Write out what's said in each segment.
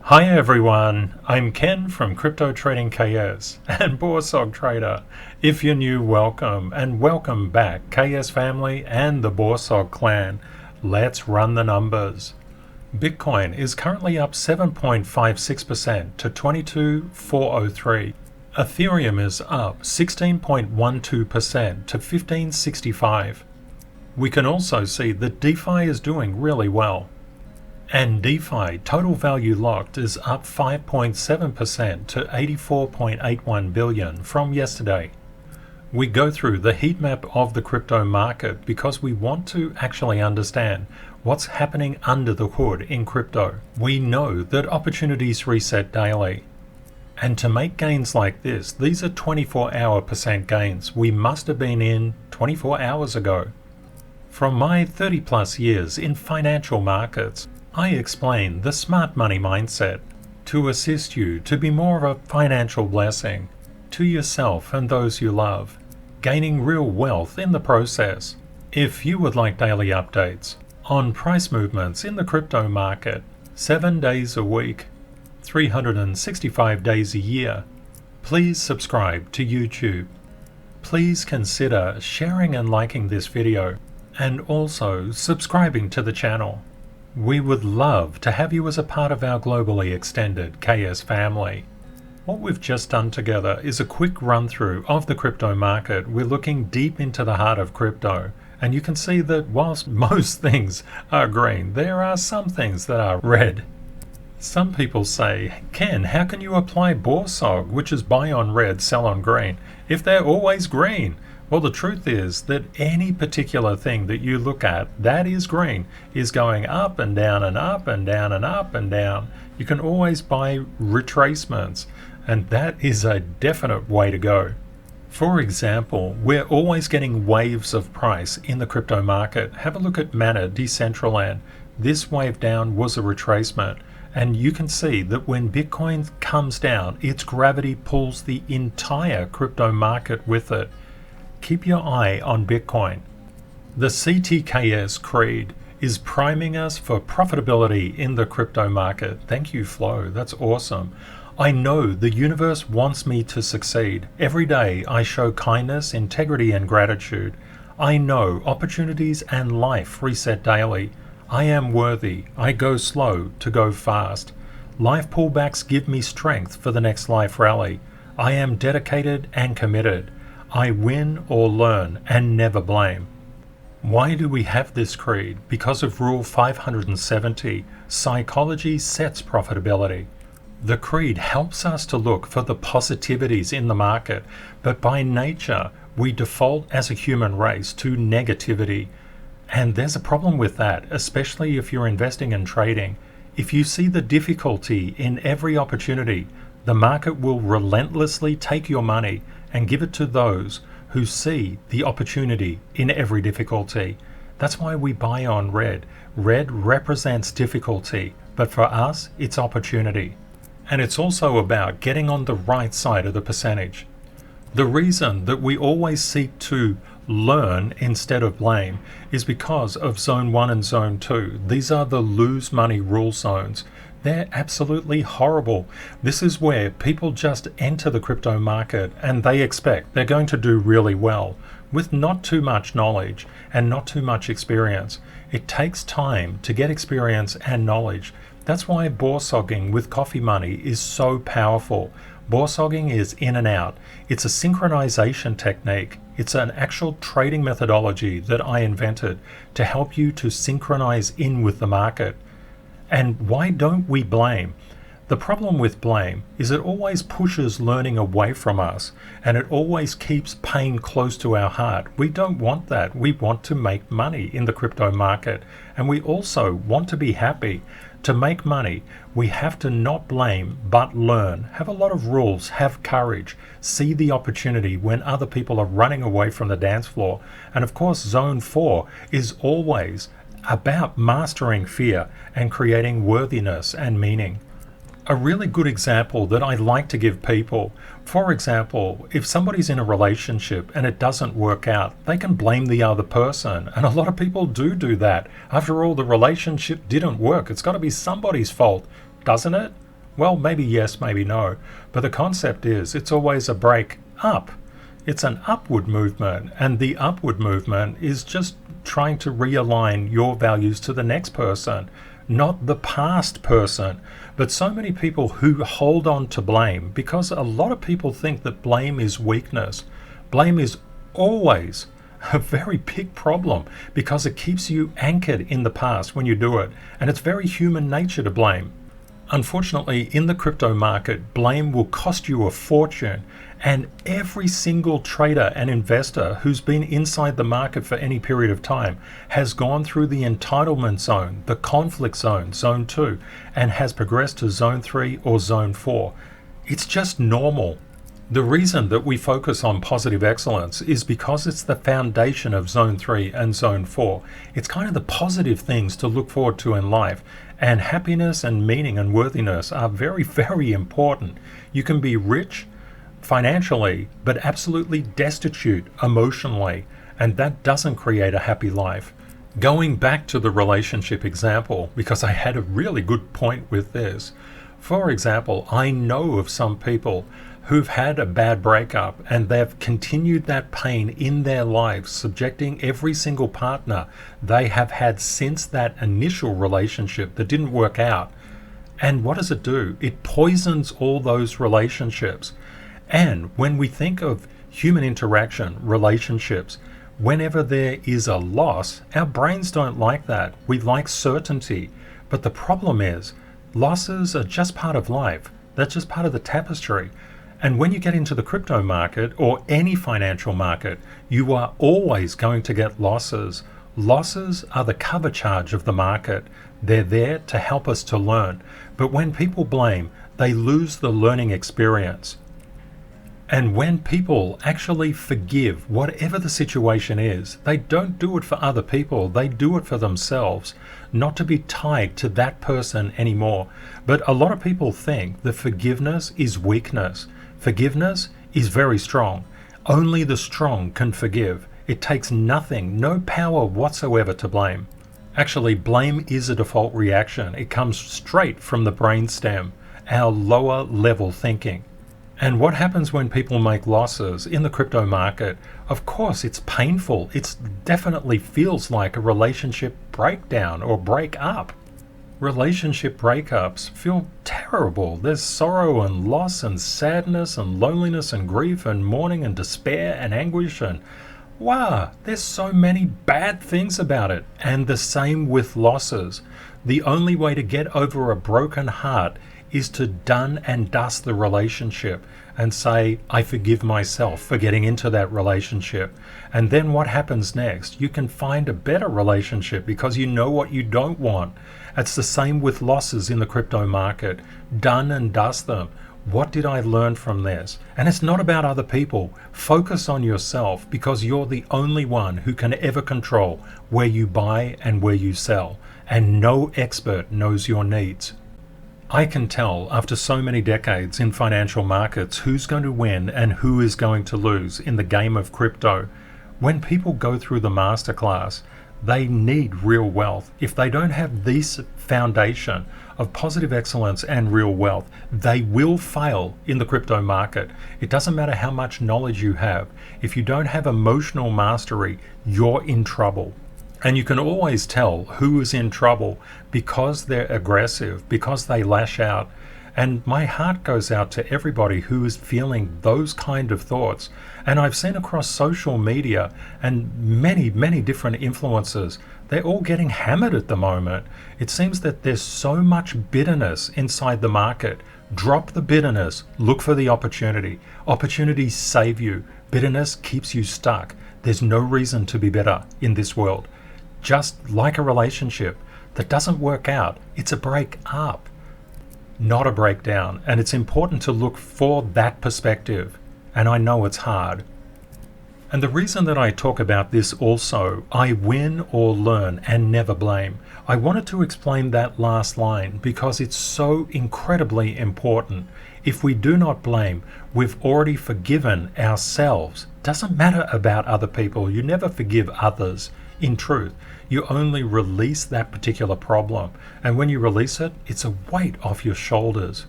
Hi everyone, I'm Ken from Crypto Trading KS and Borsog Trader. If you're new, welcome, and welcome back KS family and the Borsog clan. Let's run the numbers. Bitcoin is currently up 7.56% to 22,403. Ethereum is up 16.12% to 1565. We can also see that DeFi is doing really well. And DeFi total value locked is up 5.7% to 84.81 billion from yesterday. We go through the heat map of the crypto market because we want to actually understand what's happening under the hood in crypto. We know that opportunities reset daily. And to make gains like this, these are 24-hour percent gains. We must have been in 24 hours ago. From my 30 plus years in financial markets, I explain the smart money mindset to assist you to be more of a financial blessing to yourself and those you love, gaining real wealth in the process. If you would like daily updates on price movements in the crypto market, 7 days a week, 365 days a year, please subscribe to YouTube. Please consider sharing and liking this video and also subscribing to the channel. We would love to have you as a part of our globally extended KS family. What we've just done together is a quick run through of the crypto market. We're looking deep into the heart of crypto, and you can see that whilst most things are green, there are some things that are red. Some people say, Ken, how can you apply Borsog, which is buy on red, sell on green, if they're always green? Well, the truth is that any particular thing that you look at that is green is going up and down and up and down and up and down. You can always buy retracements, and that is a definite way to go. For example, we're always getting waves of price in the crypto market. Have a look at Mana, Decentraland. This wave down was a retracement, and you can see that when Bitcoin comes down, its gravity pulls the entire crypto market with it. Keep your eye on Bitcoin. The CTKS Creed is priming us for profitability in the crypto market. Thank you, Flo. That's awesome. I know the universe wants me to succeed. Every day I show kindness, integrity, and gratitude. I know opportunities and life reset daily. I am worthy. I go slow to go fast. Life pullbacks give me strength for the next life rally. I am dedicated and committed. I win or learn and never blame. Why do we have this creed? Because of Rule 570, psychology sets profitability. The creed helps us to look for the positivities in the market, but by nature, we default as a human race to negativity. And there's a problem with that, especially if you're investing and trading. If you see the difficulty in every opportunity, the market will relentlessly take your money and give it to those who see the opportunity in every difficulty. That's why we buy on red. Red represents difficulty, but for us, it's opportunity. And it's also about getting on the right side of the percentage. The reason that we always seek to learn instead of blame is because of Zone 1 and Zone 2. These are the lose money rule zones. They're absolutely horrible. This is where people just enter the crypto market and they expect they're going to do really well with not too much knowledge and not too much experience. It takes time to get experience and knowledge. That's why borsogging with coffee money is so powerful. Borsogging is in and out. It's a synchronization technique. It's an actual trading methodology that I invented to help you to synchronize in with the market. And why don't we blame? The problem with blame is it always pushes learning away from us, and it always keeps pain close to our heart. We don't want that. We want to make money in the crypto market, and we also want to be happy. To make money, we have to not blame, but learn. Have a lot of rules, have courage, see the opportunity when other people are running away from the dance floor. And of course, Zone 4 is always about mastering fear and creating worthiness and meaning. A really good example that I like to give people, for example, if somebody's in a relationship and it doesn't work out, they can blame the other person. And a lot of people do that. After all, the relationship didn't work. It's got to be somebody's fault, doesn't it? Well, maybe yes, maybe no. But the concept is it's always a break up. It's an upward movement, and the upward movement is just trying to realign your values to the next person, not the past person. But so many people who hold on to blame, because a lot of people think that blame is weakness. Blame is always a very big problem because it keeps you anchored in the past when you do it, and it's very human nature to blame. Unfortunately, in the crypto market, blame will cost you a fortune, and every single trader and investor who's been inside the market for any period of time has gone through the entitlement zone, the conflict zone, zone 2, and has progressed to zone 3 or zone 4. It's just normal. The reason that we focus on positive excellence is because it's the foundation of zone 3 and zone 4. It's kind of the positive things to look forward to in life, and happiness and meaning and worthiness are very, very important. You can be rich financially, but absolutely destitute emotionally, and that doesn't create a happy life. Going back to the relationship example, because I had a really good point with this. For example, I know of some people who've had a bad breakup and they've continued that pain in their lives, subjecting every single partner they have had since that initial relationship that didn't work out. And what does it do? It poisons all those relationships. And when we think of human interaction, relationships, whenever there is a loss, our brains don't like that. We like certainty. But the problem is, losses are just part of life. They're just part of the tapestry. And when you get into the crypto market or any financial market, you are always going to get losses. Losses are the cover charge of the market. They're there to help us to learn. But when people blame, they lose the learning experience. And when people actually forgive whatever the situation is, they don't do it for other people, they do it for themselves, not to be tied to that person anymore. But a lot of people think that forgiveness is weakness. Forgiveness is very strong. Only the strong can forgive. It takes nothing, no power whatsoever to blame. Actually, blame is a default reaction. It comes straight from the brainstem, our lower level thinking. And what happens when people make losses in the crypto market? Of course, it's painful. It definitely feels like a relationship breakdown or break up. Relationship breakups feel terrible. There's sorrow and loss and sadness and loneliness and grief and mourning and despair and anguish and wow, there's so many bad things about it. And the same with losses. The only way to get over a broken heart is to done and dust the relationship and say, I forgive myself for getting into that relationship. And then what happens next? You can find a better relationship because you know what you don't want. It's the same with losses in the crypto market. Done and dust them. What did I learn from this? And it's not about other people. Focus on yourself because you're the only one who can ever control where you buy and where you sell. And no expert knows your needs. I can tell after so many decades in financial markets who's going to win and who is going to lose in the game of crypto. When people go through the masterclass, they need real wealth. If they don't have this foundation of positive excellence and real wealth, they will fail in the crypto market. It doesn't matter how much knowledge you have. If you don't have emotional mastery, you're in trouble. And you can always tell who is in trouble because they're aggressive, because they lash out. And my heart goes out to everybody who is feeling those kind of thoughts. And I've seen across social media and many, many different influencers, they're all getting hammered at the moment. It seems that there's so much bitterness inside the market. Drop the bitterness, look for the opportunity. Opportunities save you. Bitterness keeps you stuck. There's no reason to be bitter in this world. Just like a relationship that doesn't work out, it's a break up, not a breakdown. And it's important to look for that perspective. And I know it's hard. And the reason that I talk about this also, I win or learn and never blame. I wanted to explain that last line because it's so incredibly important. If we do not blame, we've already forgiven ourselves. Doesn't matter about other people. You never forgive others. In truth, you only release that particular problem. And when you release it, it's a weight off your shoulders.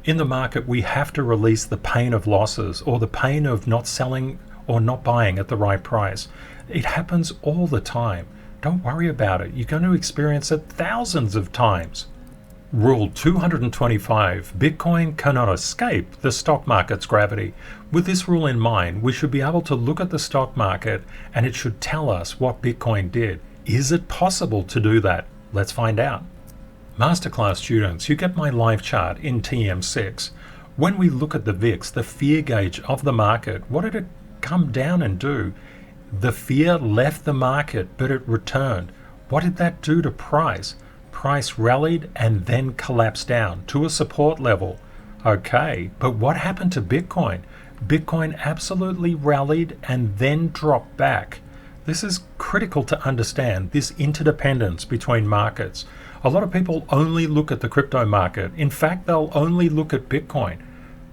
In the market, we have to release the pain of losses or the pain of not selling or not buying at the right price. It happens all the time. Don't worry about it. You're going to experience it thousands of times. Rule 225, Bitcoin cannot escape the stock market's gravity. With this rule in mind, we should be able to look at the stock market and it should tell us what Bitcoin did. Is it possible to do that? Let's find out. Masterclass students, you get my live chart in TM6. When we look at the VIX, the fear gauge of the market, what did it come down and do? The fear left the market, but it returned. What did that do to price? Price rallied and then collapsed down to a support level. Okay, but what happened to Bitcoin? Bitcoin absolutely rallied and then dropped back. This is critical to understand, this interdependence between markets. A lot of people only look at the crypto market. In fact, they'll only look at Bitcoin.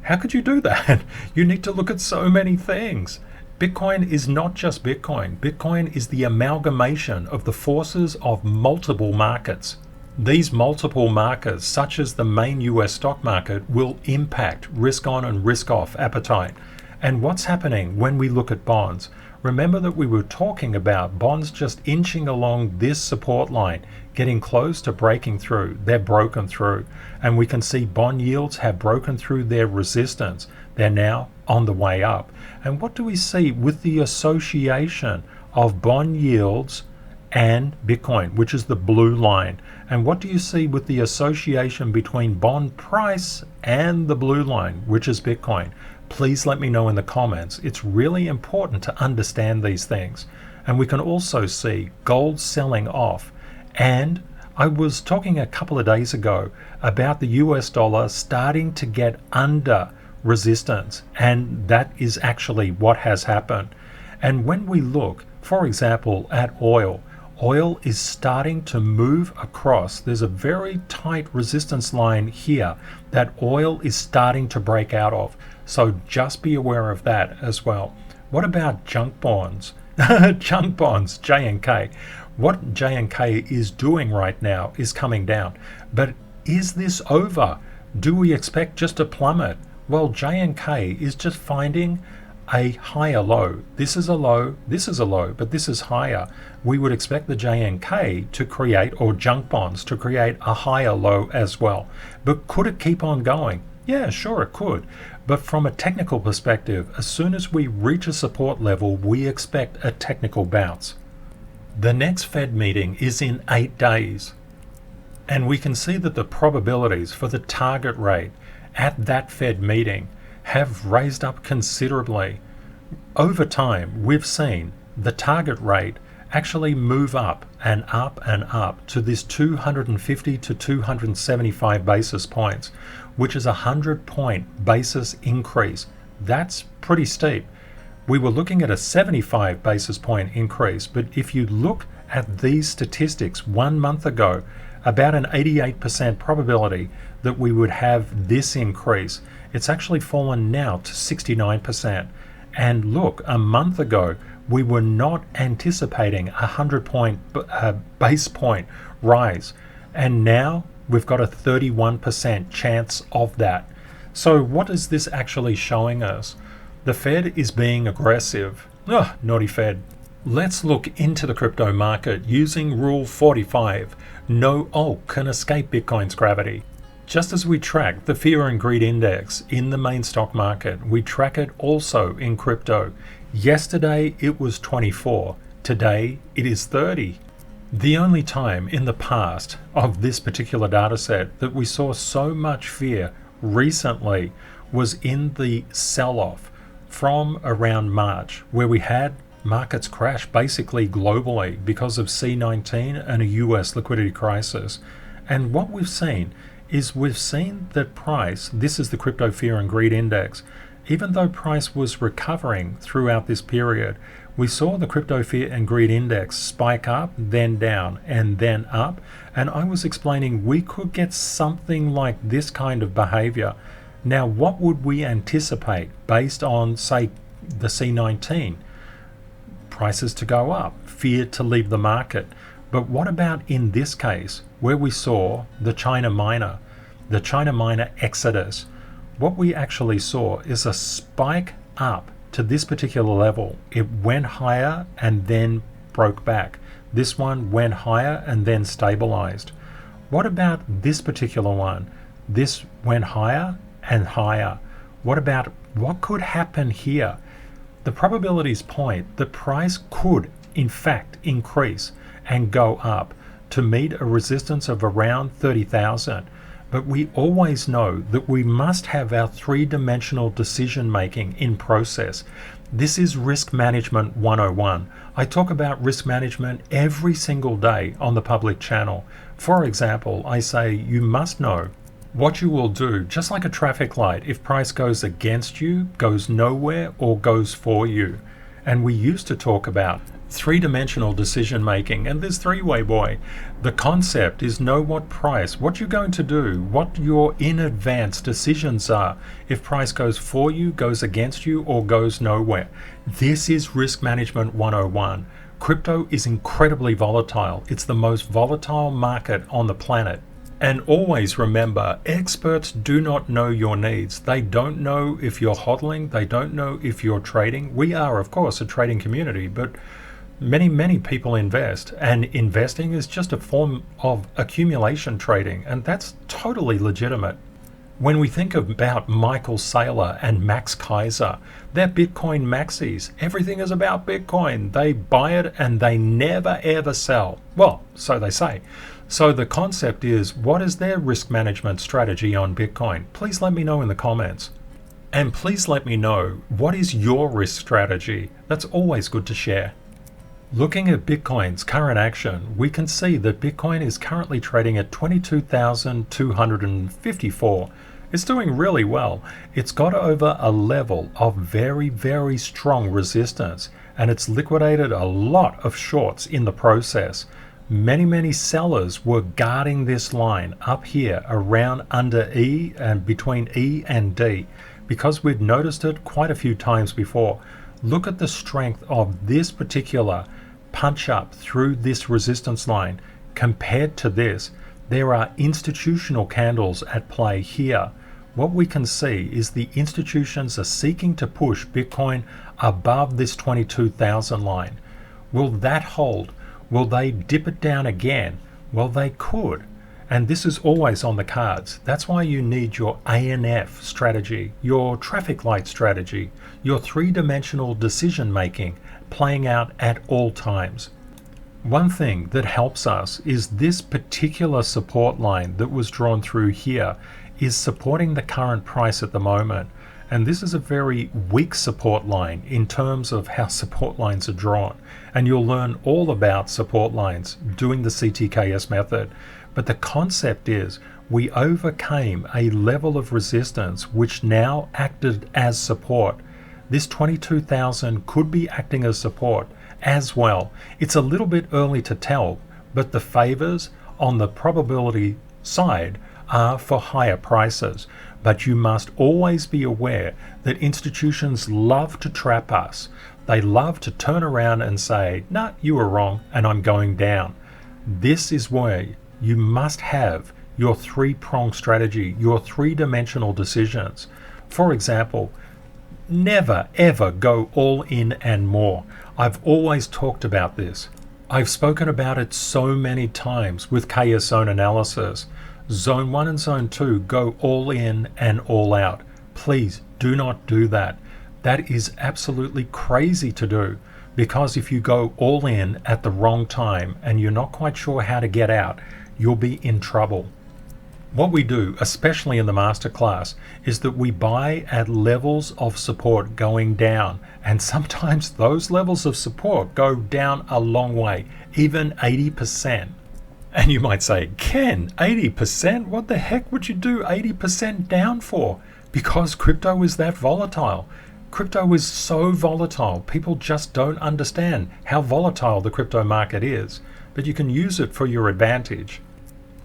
How could you do that? You need to look at so many things. Bitcoin is not just Bitcoin. Bitcoin is the amalgamation of the forces of multiple markets. These multiple markets, such as the main US stock market, will impact risk on and risk off appetite. And what's happening when we look at bonds? Remember that we were talking about bonds just inching along this support line, getting close to breaking through. They're broken through. And we can see bond yields have broken through their resistance. They're now on the way up. And what do we see with the association of bond yields and Bitcoin, which is the blue line? And what do you see with the association between bond price and the blue line, which is Bitcoin? Please let me know in the comments. It's really important to understand these things. And we can also see gold selling off. And I was talking a couple of days ago about the US dollar starting to get under resistance, and that is actually what has happened. And when we look, for example, at oil is starting to move across. There's a very tight resistance line here that oil is starting to break out of. So just be aware of that as well. What about junk bonds? Junk bonds, JNK. What JNK is doing right now is coming down. But is this over? Do we expect just a plummet? Well, JNK is just finding a higher low. This is a low, this is a low, but this is higher. We would expect the JNK to create, or junk bonds to create, a higher low as well. But could it keep on going? Yeah, sure it could. But from a technical perspective, as soon as we reach a support level, we expect a technical bounce. The next Fed meeting is in 8 days. And we can see that the probabilities for the target rate at that Fed meeting have raised up considerably. Over time, we've seen the target rate actually move up and up and up to this 250 to 275 basis points, which is a 100-point basis increase. That's pretty steep. We were looking at a 75 basis point increase, but if you look at these statistics 1 month ago, about an 88% probability that we would have this increase. It's actually fallen now to 69%. And look, a month ago, we were not anticipating a 100-point base point rise. And now we've got a 31% chance of that. So what is this actually showing us? The Fed is being aggressive. Ugh, naughty Fed. Let's look into the crypto market using Rule 45. No alt can escape Bitcoin's gravity. Just as we track the Fear and Greed Index in the main stock market, we track it also in crypto. Yesterday it was 24. Today it is 30. The only time in the past of this particular data set that we saw so much fear recently was in the sell-off from around March, where we had markets crash basically globally because of C-19 and a US liquidity crisis. And what we've seen is that price, this is the Crypto Fear and Greed Index, even though price was recovering throughout this period, we saw the Crypto Fear and Greed Index spike up, then down, and then up. And I was explaining we could get something like this kind of behavior. Now, what would we anticipate based on, say, the C-19? Prices to go up, fear to leave the market. But what about in this case, where we saw the China miner exodus? what we actually saw is a spike up to this particular level. It went higher and then broke back. This one went higher and then stabilized. What about this particular one? This went higher and higher. What about what could happen here? The probabilities point the price could in fact increase and go up to meet a resistance of around 30,000. But we always know that we must have our three-dimensional decision making in process. This is Risk Management 101. I talk about risk management every single day on the public channel. For example, I say you must know what you will do, just like a traffic light, if price goes against you, goes nowhere, or goes for you. And we used to talk about three-dimensional decision making, and there's three-way boy. The concept is know what price, what you're going to do, what your in advance decisions are if price goes for you, goes against you, or goes nowhere. This is Risk Management 101. Crypto is incredibly volatile. It's the most volatile market on the planet. And always remember, experts do not know your needs. They don't know if you're hodling. They don't know if you're trading. We are, of course, a trading community, but many people invest, and investing is just a form of accumulation trading, and that's totally legitimate. When we think about Michael Saylor and Max Kaiser, they're Bitcoin maxis. Everything is about Bitcoin. They buy it and they never ever sell. Well, so they say. So the concept is, what is their risk management strategy on Bitcoin? Please let me know in the comments. And please let me know, what is your risk strategy? That's always good to share. Looking at Bitcoin's current action, we can see that Bitcoin is currently trading at 22,254. It's doing really well. It's got over a level of very strong resistance, and it's liquidated a lot of shorts in the process. Many sellers were guarding this line up here around under E and between E and D, because we'd noticed it quite a few times before. Look at the strength of this particular punch up through this resistance line. Compared to this, there are institutional candles at play here. What we can see is the institutions are seeking to push Bitcoin above this 22,000 line. Will that hold? Will they dip it down again? Well, they could. And this is always on the cards. That's why you need your ANF strategy, your traffic light strategy, your three-dimensional decision making playing out at all times. One thing that helps us is this particular support line that was drawn through here is supporting the current price at the moment. And this is a very weak support line in terms of how support lines are drawn. And you'll learn all about support lines doing the CTKS method. But the concept is we overcame a level of resistance which now acted as support. This 22,000 could be acting as support as well. It's a little bit early to tell, but the favors on the probability side are for higher prices. But you must always be aware that institutions love to trap us. They love to turn around and say, nah, you were wrong and I'm going down. This is where you must have your three-pronged strategy, your three-dimensional decisions. For example, never ever go all in and more. I've always talked about this. I've spoken about it so many times with KS Zone analysis. Zone 1 and Zone 2 go all in and all out. Please do not do that. That is absolutely crazy to do, because if you go all in at the wrong time and you're not quite sure how to get out, you'll be in trouble. What we do, especially in the masterclass, is that we buy at levels of support going down, and sometimes those levels of support go down a long way, even 80%. And you might say, Ken, 80%? What the heck would you do 80% down for? Because crypto is that volatile. Crypto is so volatile. People just don't understand how volatile the crypto market is. But you can use it for your advantage.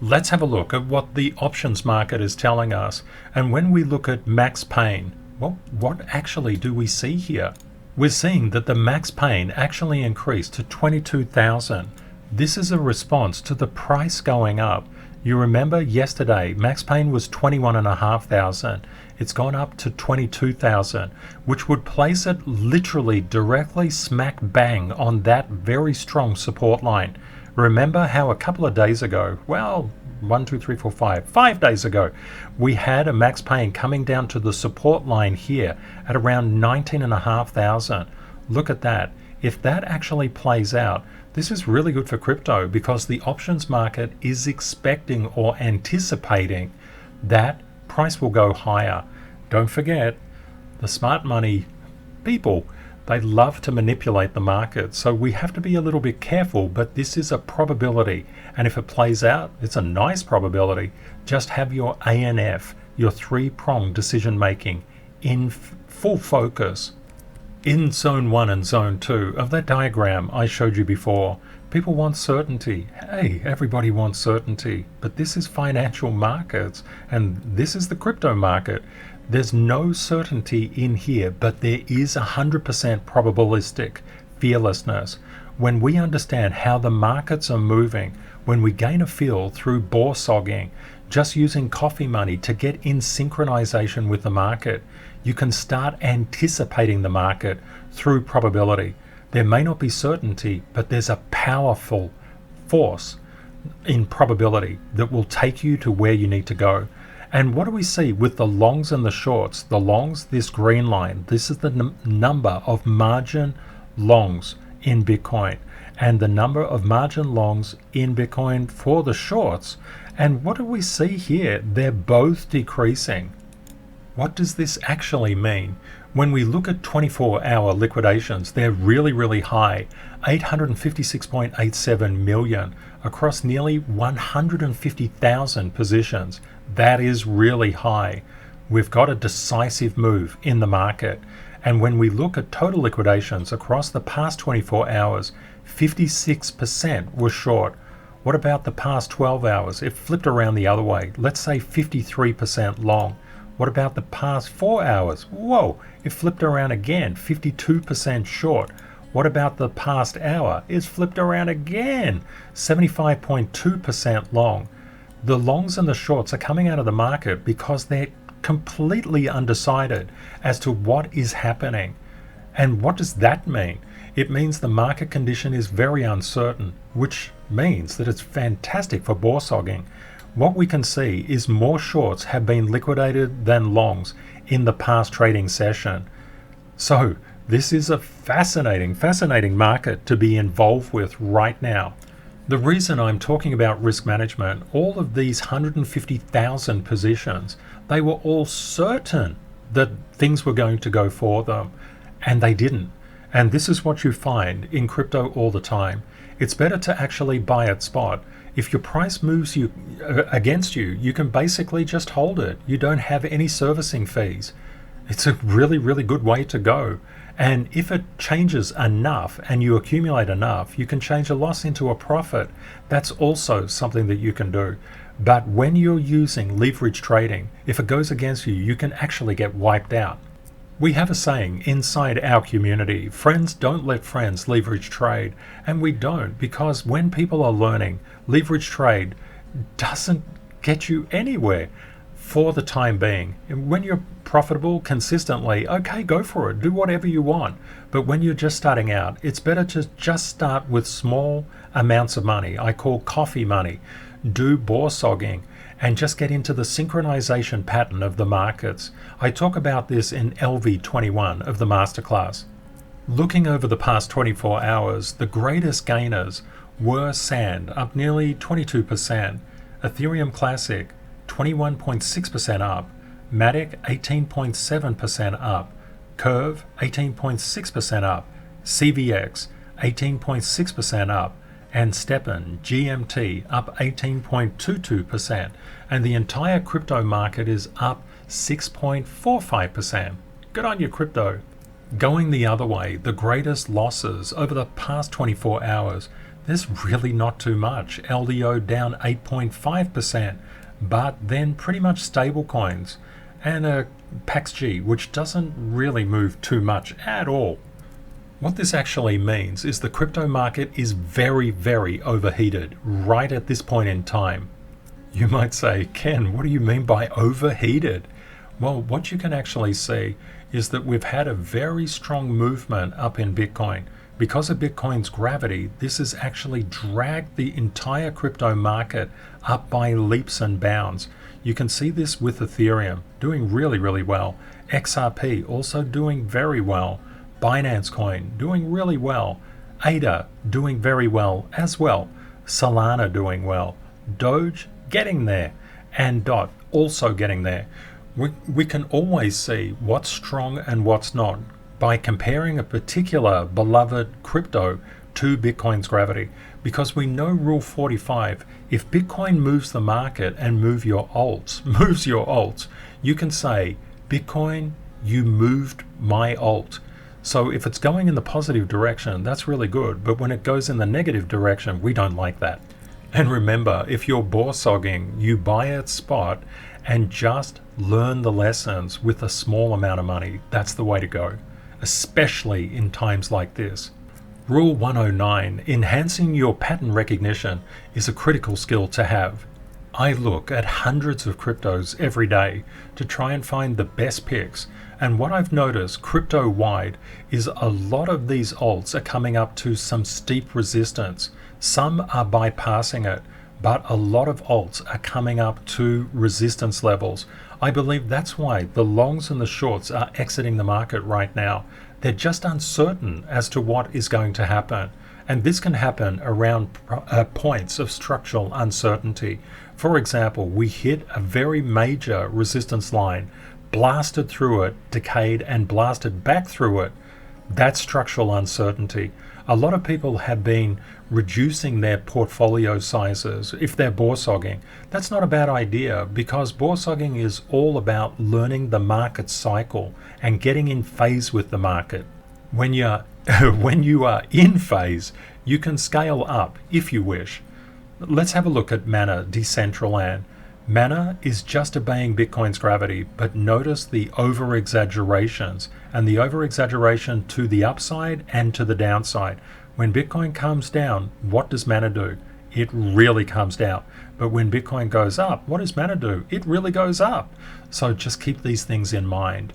Let's have a look at what the options market is telling us. And when we look at max pain, what actually do we see here? We're seeing that the max pain actually increased to 22,000. This is a response to the price going up. You remember yesterday, Max Pain was 21,500. It's gone up to 22,000, which would place it literally directly smack bang on that very strong support line. Remember how a couple of days ago, well, 5 days ago, we had a Max Pain coming down to the support line here at around 19,500. Look at that. If that actually plays out, this is really good for crypto because the options market is expecting or anticipating that price will go higher. Don't forget, the smart money people, they love to manipulate the market, so we have to be a little bit careful, but this is a probability, and if it plays out, it's a nice probability. Just have your ANF, your three-pronged decision making, in full focus. In zone 1 and zone 2 of that diagram I showed you before, people want certainty. Hey, everybody wants certainty, but this is financial markets and this is the crypto market. There's no certainty in here, but there is 100% probabilistic fearlessness. When we understand how the markets are moving, when we gain a feel through borsogging, just using coffee money to get in synchronization with the market, you can start anticipating the market through probability. There may not be certainty, but there's a powerful force in probability that will take you to where you need to go. And what do we see with the longs and the shorts? The longs, this green line, this is the number of margin longs in Bitcoin and the number of margin longs in Bitcoin for the shorts. And what do we see here? They're both decreasing. What does this actually mean? When we look at 24-hour liquidations, they're really, really high, 856.87 million across nearly 150,000 positions. That is really high. We've got a decisive move in the market. And when we look at total liquidations across the past 24 hours, 56% were short. What about the past 12 hours? It flipped around the other way. Let's say 53% long. What about the past 4 hours? Whoa, it flipped around again, 52% short. What about the past hour? It's flipped around again, 75.2% long. The longs and the shorts are coming out of the market because they're completely undecided as to what is happening. And what does that mean? It means the market condition is very uncertain, which means that it's fantastic for borsogging. What we can see is more shorts have been liquidated than longs in the past trading session. So this is a fascinating market to be involved with right now. The reason I'm talking about risk management, all of these 150,000 positions, they were all certain that things were going to go for them, and they didn't. And this is what you find in crypto all the time. It's better to actually buy at spot. If your price moves you against you, you can basically just hold it. You don't have any servicing fees. It's a really, really good way to go. And if it changes enough and you accumulate enough, you can change a loss into a profit. That's also something that you can do. But when you're using leverage trading, if it goes against you, you can actually get wiped out. We have a saying inside our community, friends don't let friends leverage trade. And we don't, because when people are learning, leverage trade doesn't get you anywhere for the time being. And when you're profitable consistently, okay, go for it, do whatever you want. But when you're just starting out, it's better to just start with small amounts of money. I call coffee money. Do borsogging and just get into the synchronization pattern of the markets. I talk about this in LV21 of the masterclass. Looking over the past 24 hours, the greatest gainers were Sand, up nearly 22%, Ethereum Classic, 21.6% up, Matic, 18.7% up, Curve, 18.6% up, CVX, 18.6% up, and Steppen, GMT, up 18.22%, and the entire crypto market is up 6.45%. Good on you, crypto. Going the other way, the greatest losses over the past 24 hours, there's really not too much. LDO down 8.5%, but then pretty much stable coins, and a PAXG, which doesn't really move too much at all. What this actually means is the crypto market is very, very overheated right at this point in time. You might say, Ken, what do you mean by overheated? Well, what you can actually see is that we've had a very strong movement up in Bitcoin. Because of Bitcoin's gravity, this has actually dragged the entire crypto market up by leaps and bounds. You can see this with Ethereum doing really, really well. XRP also doing very well. Binance Coin doing really well. ADA doing very well as well. Solana doing well. Doge getting there. And DOT also getting there. We can always see what's strong and what's not by comparing a particular beloved crypto to Bitcoin's gravity, because we know Rule 45, if Bitcoin moves the market and moves your alts, you can say, Bitcoin, you moved my alt. So if it's going in the positive direction, that's really good, but when it goes in the negative direction, we don't like that. And remember, if you're borsogging, you buy at spot and just learn the lessons with a small amount of money. That's the way to go, especially in times like this. Rule 109, enhancing your pattern recognition is a critical skill to have. I look at hundreds of cryptos every day to try and find the best picks, and what I've noticed crypto-wide is a lot of these alts are coming up to some steep resistance. Some are bypassing it, but a lot of alts are coming up to resistance levels. I believe that's why the longs and the shorts are exiting the market right now. They're just uncertain as to what is going to happen. And this can happen around points of structural uncertainty. For example, we hit a very major resistance line, blasted through it, decayed, and blasted back through it. That's structural uncertainty. A lot of people have been reducing their portfolio sizes if they're borsogging. That's not a bad idea, because borsogging is all about learning the market cycle and getting in phase with the market. When you are in phase, you can scale up if you wish. Let's have a look at Mana Decentraland. Mana is just obeying Bitcoin's gravity, but notice the over-exaggerations, and the over-exaggeration to the upside and to the downside. When Bitcoin comes down, what does Mana do? It really comes down. But when Bitcoin goes up, what does Mana do? It really goes up. So just keep these things in mind.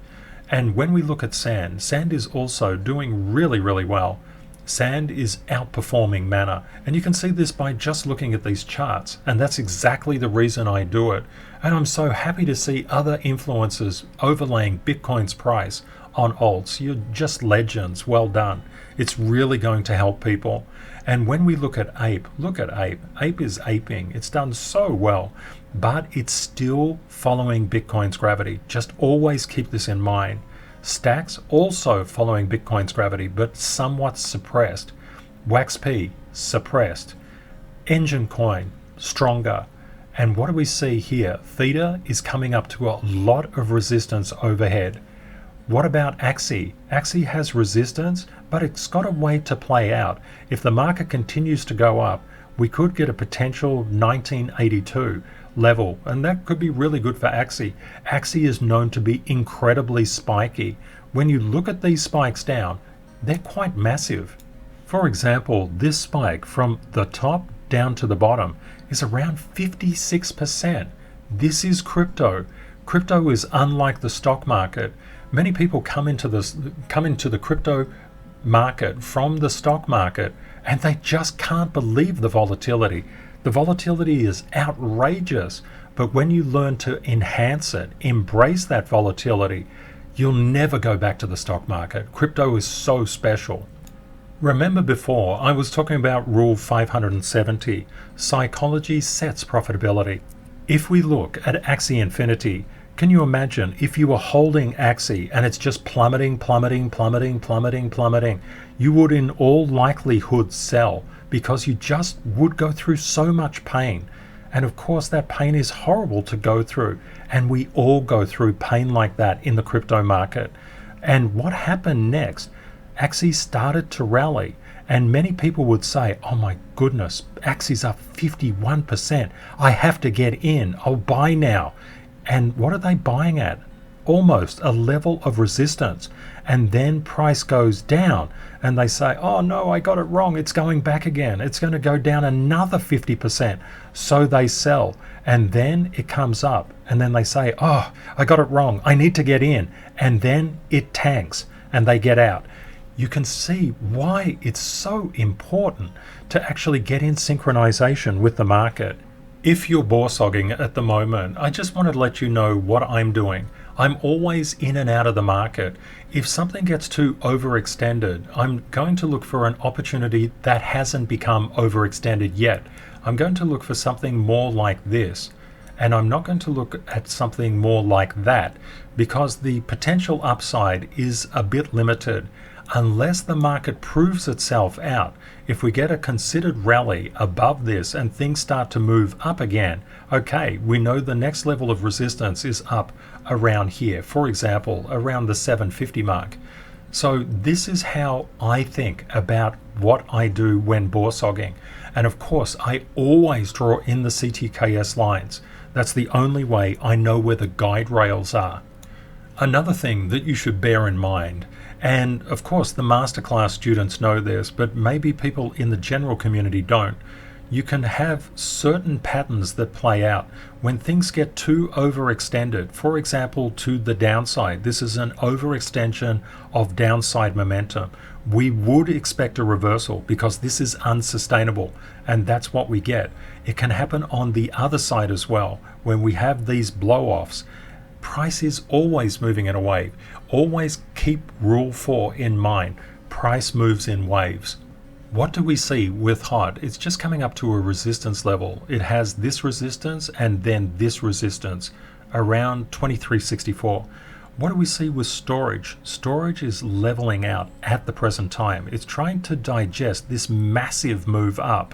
And when we look at Sand is also doing really, really well. Sand is outperforming Mana, and you can see this by just looking at these charts, and that's exactly the reason I do it. And I'm so happy to see other influencers overlaying Bitcoin's price on alts. You're just legends. Well done. It's really going to help people. And when we look at Ape, look at Ape. Ape is aping. It's done so well, but it's still following Bitcoin's gravity. Just always keep this in mind. Stacks also following Bitcoin's gravity, but somewhat suppressed. WaxP, suppressed. Engine Coin, stronger. And what do we see here? Theta is coming up to a lot of resistance overhead. What about Axie? Axie has resistance, but it's got a way to play out. If the market continues to go up, we could get a potential 1982 level, and that could be really good for Axie. Axie is known to be incredibly spiky. When you look at these spikes down, they're quite massive. For example, this spike from the top down to the bottom is around 56%. This is crypto. Crypto is unlike the stock market. Many people come into the crypto market from the stock market, and they just can't believe the volatility. The volatility is outrageous, but when you learn to enhance it, embrace that volatility, you'll never go back to the stock market. Crypto is so special. Remember before, I was talking about Rule 570, psychology sets profitability. If we look at Axie Infinity, can you imagine if you were holding Axie and it's just plummeting, you would in all likelihood sell, because you just would go through so much pain. And of course that pain is horrible to go through, and we all go through pain like that in the crypto market. And what happened next? Axie started to rally, and many people would say, oh my goodness, Axie's up 51%. I have to get in. I'll buy now. And what are they buying at? almost a level of resistance, and then price goes down and they say, oh no, I got it wrong, it's going back again, it's going to go down another 50%. So they sell, and then it comes up, and then they say, oh, I got it wrong, I need to get in, and then it tanks and they get out. You can see why it's so important to actually get in synchronization with the market. If you're borsogging at the moment, I just want to let you know what I'm doing. I'm always in and out of the market. If something gets too overextended, I'm going to look for an opportunity that hasn't become overextended yet. I'm going to look for something more like this, and I'm not going to look at something more like that, because the potential upside is a bit limited. Unless the market proves itself out, if we get a considered rally above this and things start to move up again, okay, we know the next level of resistance is up around here, for example, around the 750 mark. So this is how I think about what I do when borsogging. And of course, I always draw in the CTKS lines. That's the only way I know where the guide rails are. Another thing that you should bear in mind, and of course the masterclass students know this, but maybe people in the general community don't, you can have certain patterns that play out when things get too overextended. For example, to the downside, this is an overextension of downside momentum. We would expect a reversal because this is unsustainable, and that's what we get. It can happen on the other side as well, when we have these blow-offs. Price is always moving in a wave. Always keep rule 4 in mind. Price moves in waves. What do we see with HOT? It's just coming up to a resistance level. It has this resistance and then this resistance around 2364. What do we see with storage? Storage is leveling out at the present time. It's trying to digest this massive move up.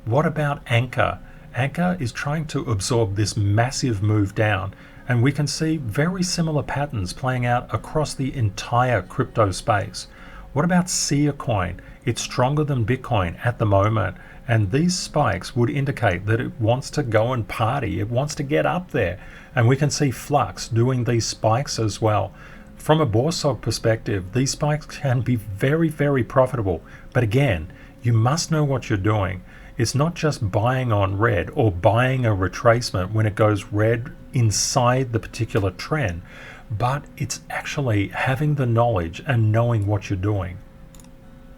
What about Anchor? Anchor is trying to absorb this massive move down, and we can see very similar patterns playing out across the entire crypto space. What about Seacoin? It's stronger than Bitcoin at the moment, and these spikes would indicate that it wants to go and party. It wants to get up there, and we can see Flux doing these spikes as well. From a Borsog perspective, these spikes can be very, very profitable, but again, you must know what you're doing. It's not just buying on red or buying a retracement when it goes red inside the particular trend, but it's actually having the knowledge and knowing what you're doing.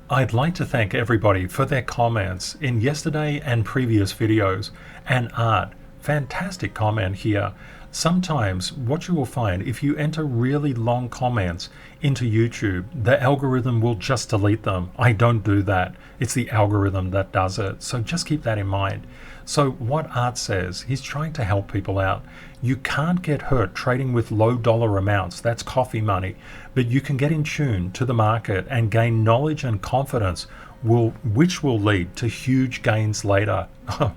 I'd like to thank everybody for their comments in yesterday and previous videos. And Art, fantastic comment here. Sometimes what you will find, if you enter really long comments into YouTube, the algorithm will just delete them. I don't do that. It's the algorithm that does it. So just keep that in mind. So what Art says, he's trying to help people out. You can't get hurt trading with low dollar amounts. That's coffee money. But you can get in tune to the market and gain knowledge and confidence, which will lead to huge gains later.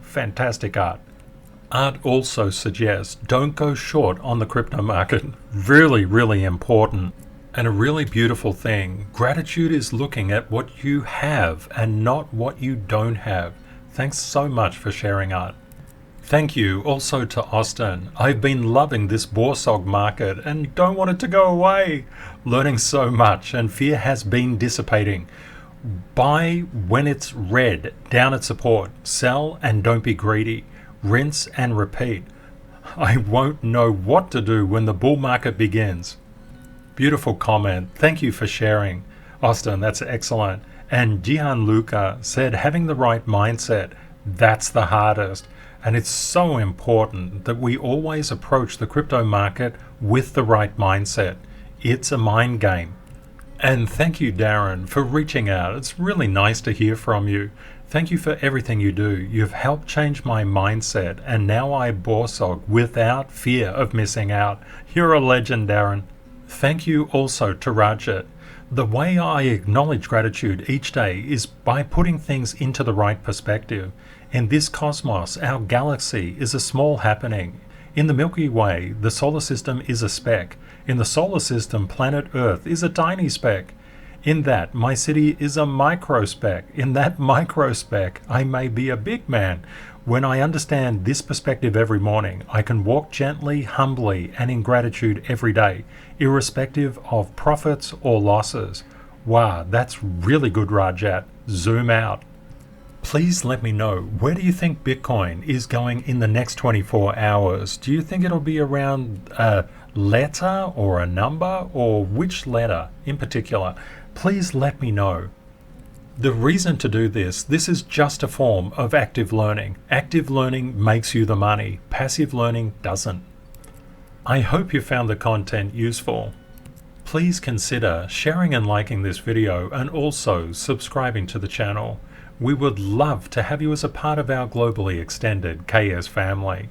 Fantastic, Art. Art also suggests don't go short on the crypto market. Really, really important. And a really beautiful thing. Gratitude is looking at what you have and not what you don't have. Thanks so much for sharing, Art. Thank you also to Austin. I've been loving this Borsog market and don't want it to go away. Learning so much, and fear has been dissipating. Buy when it's red, down at support. Sell and don't be greedy. Rinse and repeat. I won't know what to do when the bull market begins. Beautiful comment. Thank you for sharing. Austin, that's excellent. And Gianluca said having the right mindset, that's the hardest. And it's so important that we always approach the crypto market with the right mindset. It's a mind game. And thank you, Darren, for reaching out. It's really nice to hear from you. Thank you for everything you do. You've helped change my mindset, and now I borsog without fear of missing out. You're a legend, Darren. Thank you also to Rajat. The way I acknowledge gratitude each day is by putting things into the right perspective. In this cosmos, our galaxy is a small happening. In the Milky Way, the solar system is a speck. In the solar system, planet Earth is a tiny speck. In that, my city is a micro speck. In that micro speck, I may be a big man. When I understand this perspective every morning, I can walk gently, humbly, and in gratitude every day, irrespective of profits or losses. Wow, that's really good, Rajat. Zoom out. Please let me know, where do you think Bitcoin is going in the next 24 hours? Do you think it'll be around a letter or a number, or which letter in particular? Please let me know. The reason to do this is just a form of active learning. Active learning makes you the money. Passive learning doesn't. I hope you found the content useful. Please consider sharing and liking this video and also subscribing to the channel. We would love to have you as a part of our globally extended KS family.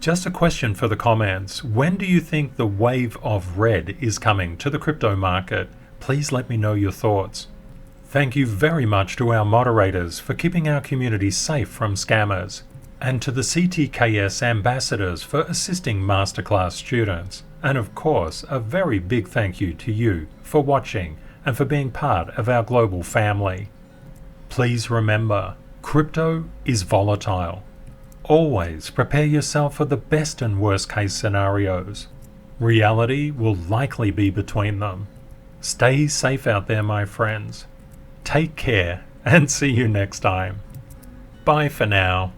Just a question for the comments. When do you think the wave of red is coming to the crypto market? Please let me know your thoughts. Thank you very much to our moderators for keeping our community safe from scammers, and to the CTKS ambassadors for assisting masterclass students. And of course, a very big thank you to you for watching and for being part of our global family. Please remember, crypto is volatile. Always prepare yourself for the best and worst case scenarios. Reality will likely be between them. Stay safe out there, my friends. Take care and see you next time. Bye for now.